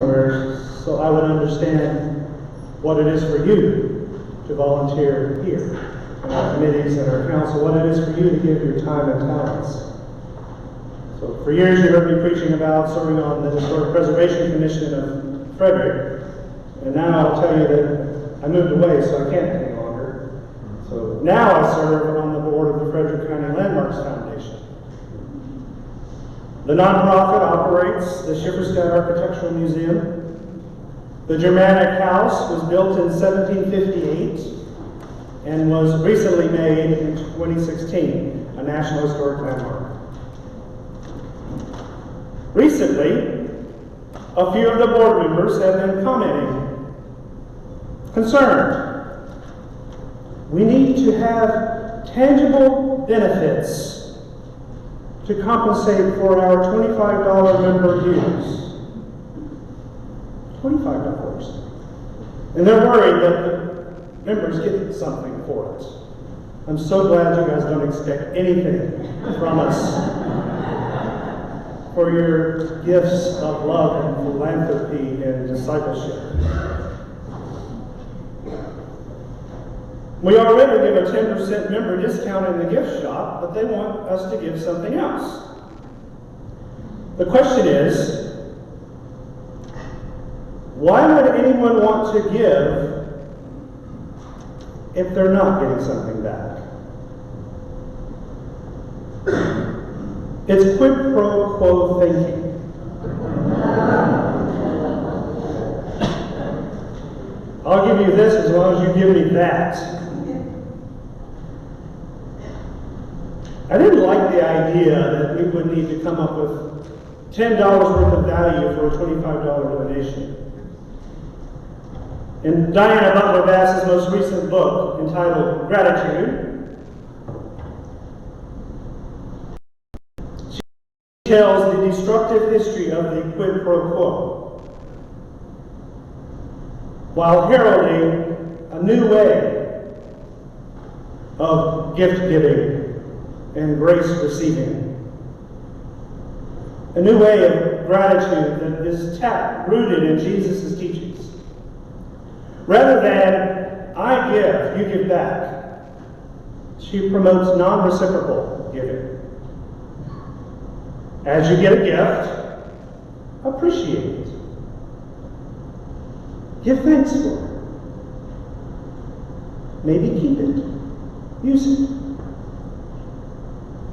so I would understand what it is for you to volunteer here in our committees and our council, what it is for you to give your time and talents. So for years you heard me preaching about serving on the Historic Preservation Commission of Frederick, and now I'll tell you that I moved away, so I can't any longer. So now I serve on the board of the Frederick County Landmarks Foundation. The nonprofit operates the Schifferstadt Architectural Museum. The Germanic House was built in 1758 and was recently made in 2016 a National Historic Landmark. Recently, a few of the board members have been commenting, concerned. We need to have tangible benefits to compensate for our $25 member dues. $25. And they're worried that the members get something for it. I'm so glad you guys don't expect anything from us for your gifts of love and philanthropy and discipleship. We already give a 10% member discount in the gift shop, but they want us to give something else. The question is, why would anyone want to give if they're not getting something back? It's quid pro quo thinking. I'll give you this as long as you give me that. I didn't like the idea that we would need to come up with $10 worth of value for a $25 donation. In Diana Butler Bass's most recent book, entitled Gratitude, she tells the destructive history of the quid pro quo, while heralding a new way of gift giving and grace receiving. A new way of gratitude that is rooted in Jesus' teachings. Rather than, I give, you give back, she promotes non-reciprocal giving. As you get a gift, appreciate it. Give thanks for it. Maybe keep it. Use it.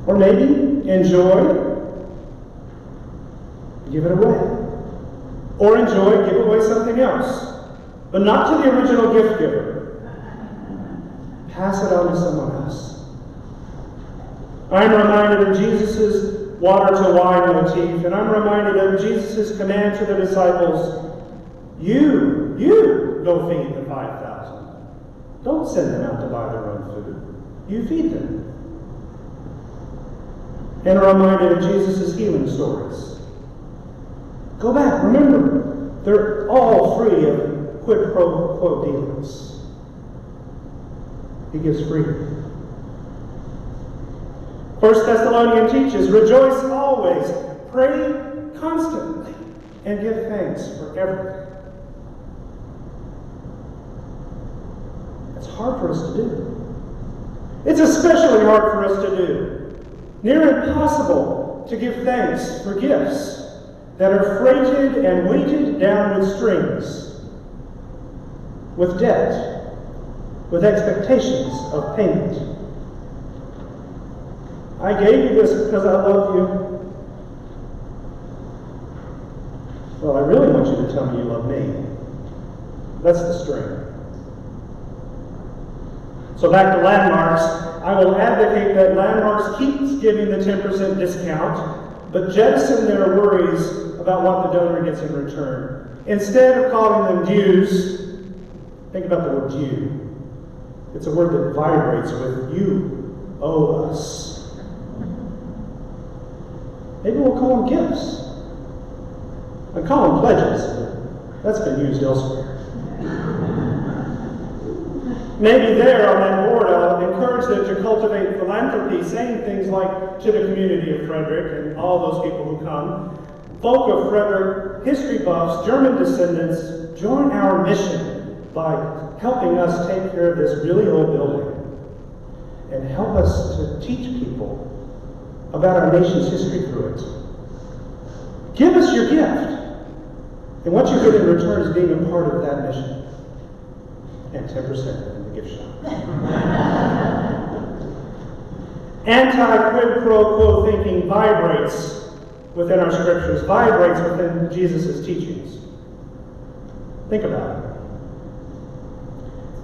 Or maybe enjoy, give it away. Or enjoy, give away something else. But not to the original gift giver. Pass it on to someone else. I'm reminded of Jesus' water to wine motif, and I'm reminded of Jesus' command to the disciples, you go feed the 5,000. Don't send them out to buy their own food. You feed them. And are reminded of Jesus' healing stories. Go back, remember, they're all free of quid pro quo dealings. He gives freedom. 1 Thessalonians teaches, rejoice always, pray constantly, and give thanks for everything. It's hard for us to do. It's especially hard for us to do. Near impossible to give thanks for gifts that are freighted and weighted down with strings, with debt, with expectations of payment. I gave you this because I love you. Well, I really want you to tell me you love me. That's the string. So back to landmarks, I will advocate that landmarks keeps giving the 10% discount, but jettison their worries about what the donor gets in return. Instead of calling them dues, think about the word due. It's a word that vibrates with you owe us. Maybe we'll call them gifts. I call them pledges, but that's been used elsewhere. Maybe there on that board, I'll encourage them to cultivate philanthropy, saying things like to the community of Frederick and all those people who come, folk of Frederick, history buffs, German descendants, join our mission by helping us take care of this really old building and help us to teach people about our nation's history through it. Give us your gift. And what you get in return is being a part of that mission. And 10% in the gift shop. Anti-quid pro quo thinking vibrates within our scriptures, vibrates within Jesus' teachings. Think about it.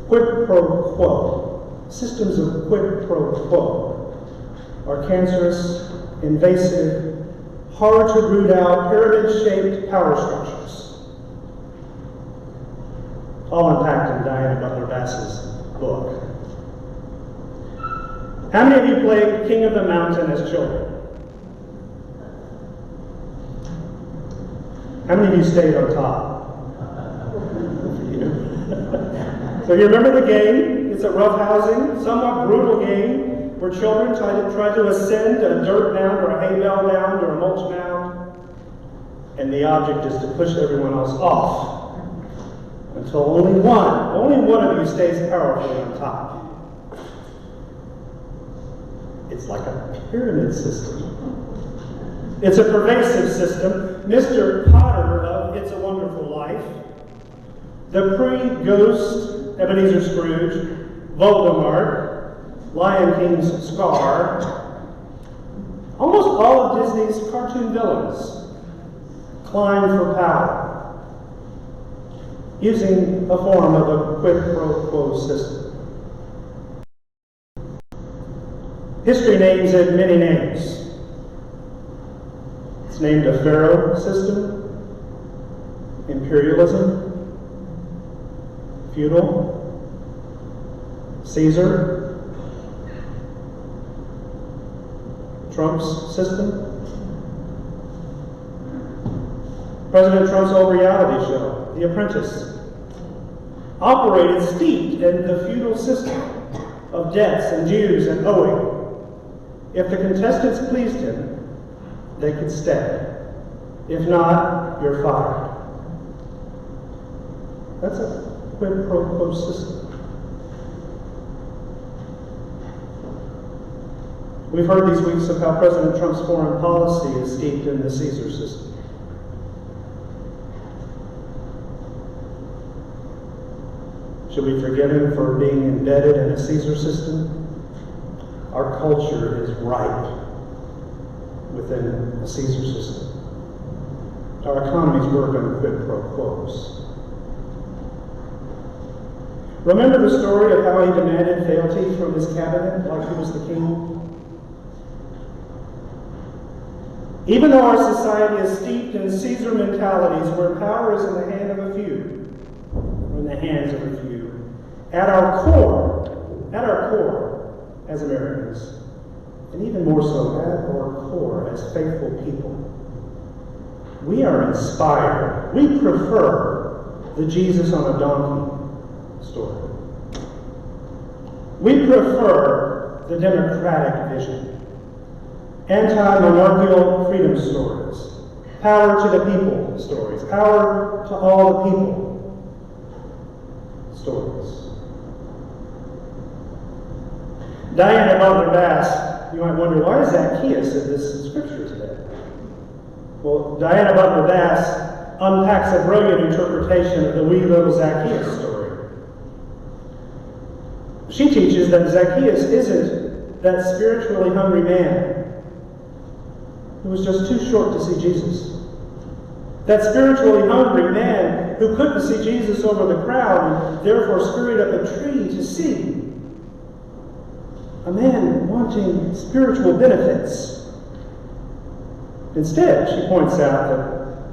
Quid pro quo. Systems of quid pro quo are cancerous, invasive, hard to root out, pyramid-shaped power structures. All unpacked in Diana Butler Bass's book. How many of you played King of the Mountain as children? How many of you stayed on top? So you remember the game? It's a roughhousing, somewhat brutal game where children try to ascend a dirt mound or a hay bale mound or a mulch mound, and the object is to push everyone else off until only one of you stays powerfully on top. It's like a pyramid system. It's a pervasive system. Mr. Potter of It's a Wonderful Life, the pre-Ghost Ebenezer Scrooge, Voldemort, Lion King's Scar, almost all of Disney's cartoon villains climb for power using a form of a quid pro quo system. History names it many names. It's named a pharaoh system, imperialism, feudal, Caesar, Trump's system, President Trump's old reality show, The Apprentice, operated steeped in the feudal system of debts and dues and owing. If the contestants pleased him, they could stay. If not, you're fired. That's a quid pro quo system. We've heard these weeks of how President Trump's foreign policy is steeped in the Caesar system. Should we forgive him for being embedded in a Caesar system? Our culture is ripe within a Caesar system. Our economies work on quid pro quos. Remember the story of how he demanded fealty from his cabinet like he was the king? Even though our society is steeped in Caesar mentalities where power is in the hand of a few, or in the hands of a few, at our core, as Americans, and even more so at our core as faithful people, we are inspired. We prefer the Jesus on a donkey story. We prefer the democratic vision, anti-monarchical freedom stories, power to the people stories, power to all the people stories. Diana Butler Bass, you might wonder, why is Zacchaeus in this scripture today? Well, Diana Butler Bass unpacks a brilliant interpretation of the wee little Zacchaeus story. She teaches that Zacchaeus isn't that spiritually hungry man who was just too short to see Jesus. That spiritually hungry man who couldn't see Jesus over the crowd and therefore scurried up a tree to see. A man wanting spiritual benefits. Instead, she points out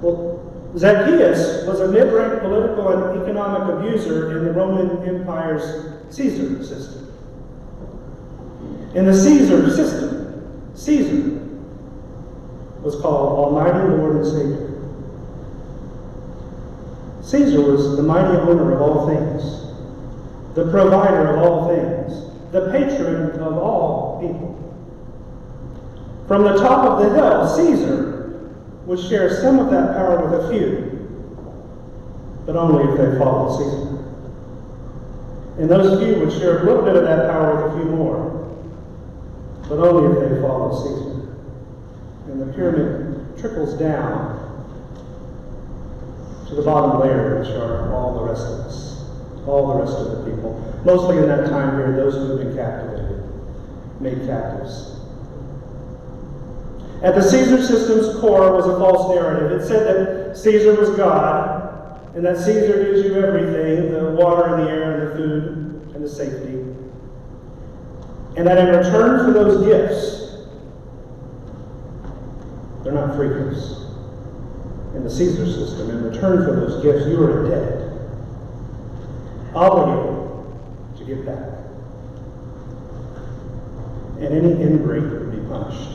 that, Zacchaeus was a mid-rank political and economic abuser in the Roman Empire's Caesar system. In the Caesar system, Caesar was called Almighty Lord and Savior. Caesar was the mighty owner of all things, the provider of all things, the patron of all people. From the top of the hill, Caesar would share some of that power with a few, but only if they followed Caesar. And those few would share a little bit of that power with a few more, but only if they followed Caesar. And the pyramid trickles down to the bottom layer, which are all the rest of us, all the rest of the people. Mostly in that time period, those who have been captivated, made captives. At the Caesar system's core was a false narrative. It said that Caesar was God, and that Caesar gives you everything, the water and the air and the food and the safety. And that in return for those gifts, they're not free gifts. In the Caesar system, in return for those gifts, you are indebted, obligated to give back. And any ingrate would be punished.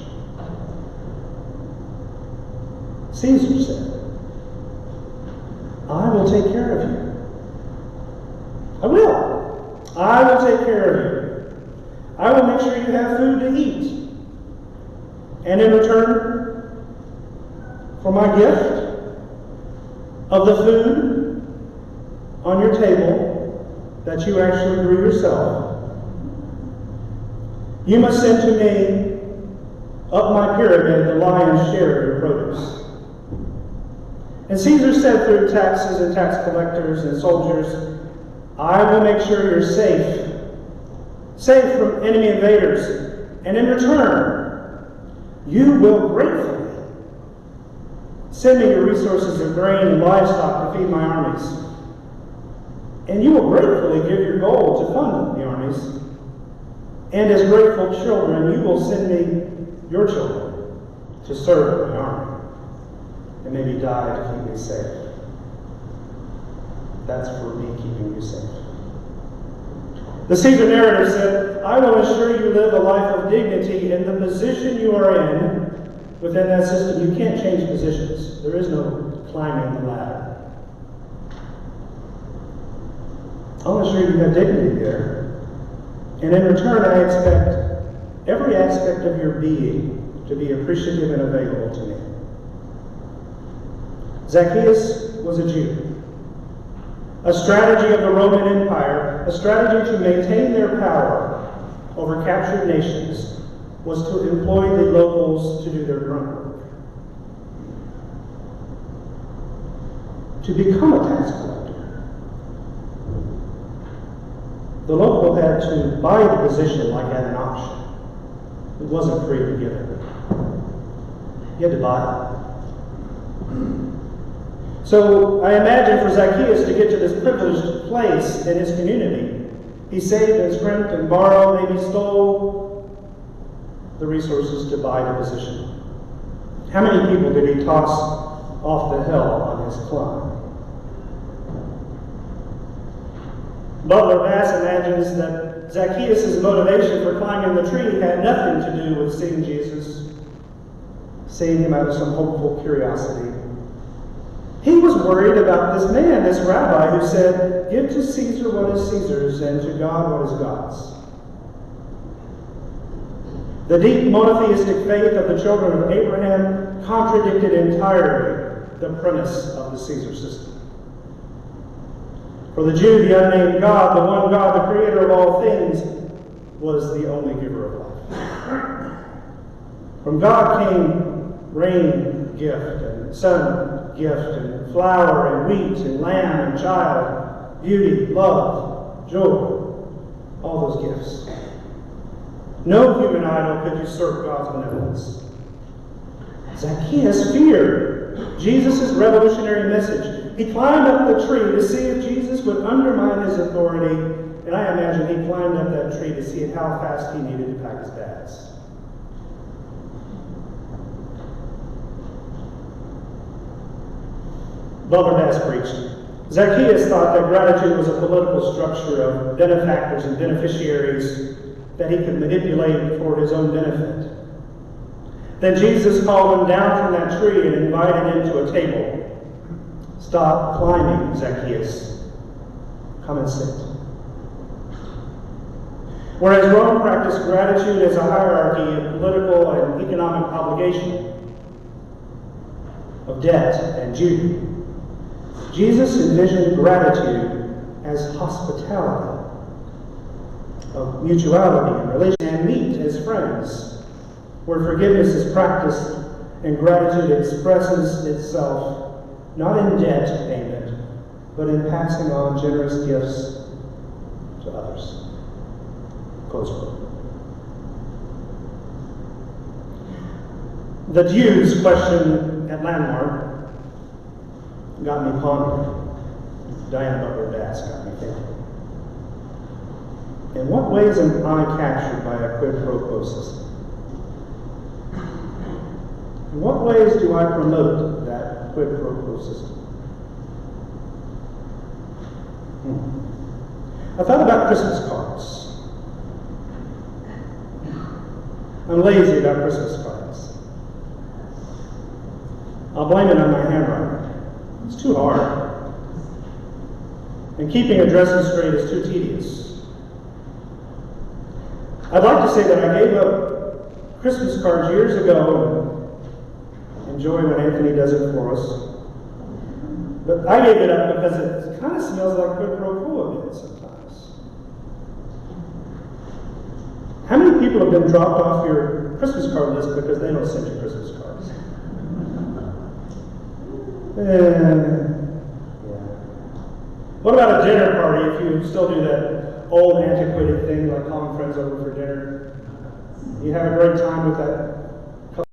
Caesar said, I will take care of you. I will. I will take care of you. I will make sure you have food to eat. And in return for my gift of the food on your table that you actually grew yourself, you must send to me up my pyramid the lion's share of your produce. And Caesar said through taxes and tax collectors and soldiers, I will make sure you're safe, safe from enemy invaders. And in return, you will gratefully send me your resources of grain and livestock to feed my armies. And you will gratefully give your gold to fund the armies. And as grateful children, you will send me your children to serve my army. And maybe die to keep me safe. That's for me keeping you safe. The Caesar narrative said, I will ensure you live a life of dignity in the position you are in. Within that system, you can't change positions. There is no climbing the ladder. I'll ensure you have dignity there. And in return, I expect every aspect of your being to be appreciative and available to me. Zacchaeus was a Jew. A strategy of the Roman Empire, a strategy to maintain their power over captured nations, was to employ the locals to do their grunt work. To become a tax collector, the local had to buy the position like at an auction. It wasn't free to give it. You had to buy it. So I imagine for Zacchaeus to get to this privileged place in his community, he saved and scrimped and borrowed, maybe stole the resources to buy the position. How many people did he toss off the hill on his climb? Butler Bass imagines that Zacchaeus' motivation for climbing the tree had nothing to do with seeing Jesus, seeing him out of some hopeful curiosity. He was worried about this man, this rabbi, who said, give to Caesar what is Caesar's and to God what is God's. The deep monotheistic faith of the children of Abraham contradicted entirely the premise of the Caesar system. For the Jew, the unnamed God, the one God, the creator of all things, was the only giver of life. From God came rain gift and sun gift and flour and wheat and lamb and child, beauty, love, joy, all those gifts. No human idol could usurp God's benevolence. Zacchaeus feared Jesus' revolutionary message. He climbed up the tree to see if Jesus would undermine his authority, and I imagine he climbed up that tree to see how fast he needed to pack his bags. Butler Bass preached. Zacchaeus thought that gratitude was a political structure of benefactors and beneficiaries that he could manipulate for his own benefit. Then Jesus called him down from that tree and invited him to a table. Stop climbing, Zacchaeus. Come and sit. Whereas Rome practiced gratitude as a hierarchy of political and economic obligation, of debt and duty. Jesus envisioned gratitude as hospitality, of mutuality and relation, and meet as friends, where forgiveness is practiced and gratitude expresses itself not in debt payment, but in passing on generous gifts to others. Close quote. The Jews' question at Landmark got me pondering. Diana Butler Bass got me thinking. In what ways am I captured by a quid pro quo system? In what ways do I promote that quid pro quo system? I thought about Christmas cards. I'm lazy about Christmas cards. I'll blame it on my handwriting. It's too hard. And keeping addresses straight is too tedious. I'd like to say that I gave up Christmas cards years ago and enjoy when Anthony does it for us. But I gave it up because it kind of smells like quid pro quo a bit sometimes. How many people have been dropped off your Christmas card list because they don't send you Christmas cards? Yeah. What about a dinner party, if you still do that old antiquated thing like calling friends over for dinner? You have a great time with that